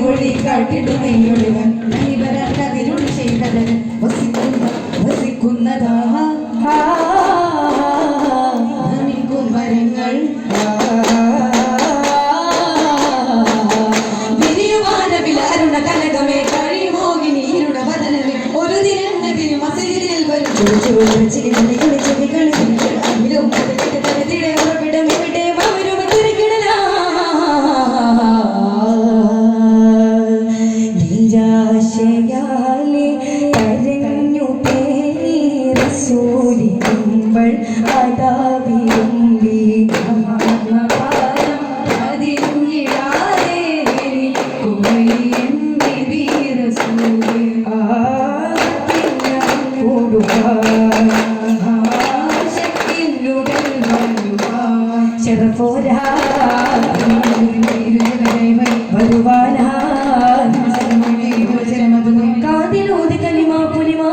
ഒളി കാട്ടിടുമേയൊളിവൻ ഇവരതിരുൾ ചെയ്തവന് വസിക്കുന്നതാ വരങ്ങൾ വിരിയുവാനവിലാരുണ കനകമേ കഴിമോഹിനിയുടെ വദനമേ ഒരു ദിനം നബിയും മസ്ജിദിൽ വരും നിരാശയാലെ കരഞ്ഞു പേരി റസൂലിക്കുമ്പോൾ അതാവിരുമ്പി ചെറുപോരാ വരുവാനാ കാതിലൂതി കലിമാ പുലിമാ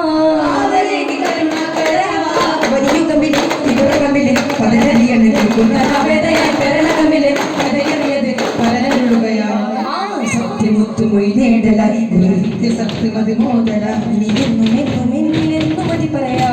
വലിയ കമ്പിലെ ഇവരുടെ കമ്പിലെ പലരടിയാണ് സത്യമുത്തുമൊഴി നേടലായി സത്യമതി മോദല നീ എന്നും എന്നും എന്നിലെന്നും മതി പറയാ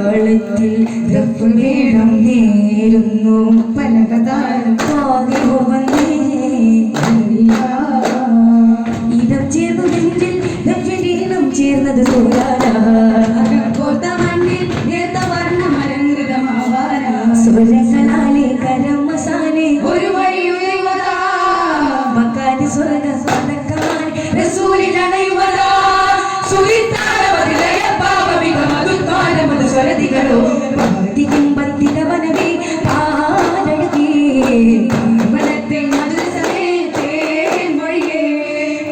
താളത്തിൽ ദഫ്മേളം നേരുന്നു പലകതാരം ഇടം ചേർന്നു നെഞ്ചിൽ ദഫ്മീണം ചേർന്നത് സ്വരങ്ങളാലെ കരം മസാലെ ഒരു വഴി മക്കാന്റെ സ്വർഗ പതക്കാൻ റസൂലിനണയുവതാ സ്വരതികളോ ഭക്തിയും ഭക്തികവനവേ പാലഴകേ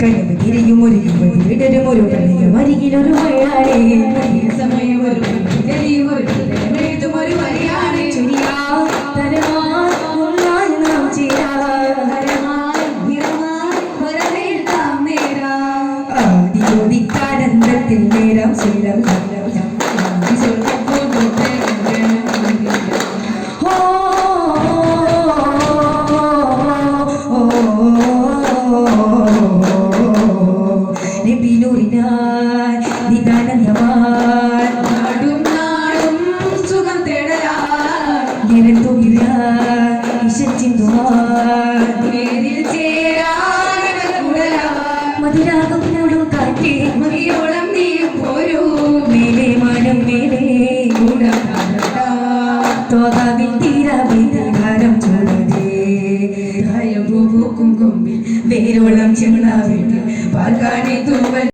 കനവതിരിയും ഒരു വിടരും ഒരു പ്രണയം അരികിലൊരു മഴയാടേ സമയം ഒരു ചുരിയാ തരമാ ഒന്നായി നാം ചേരാ ആദിയോദിക്കാനന്ദത്തിൽ നേരം ശീലം മധുരാഗം മൂടും കാറ്റേ മതിയോളം നീ പോരൂ മേലെ മാനം മേലെ തോകാവിൽ തീരാവിധാരം ചൂടേ ഭയം പൂക്കും കൊമ്പിൽ വേരോളം ചെന്നാവിട്ട് പാൽക്കാണി തൂവൽ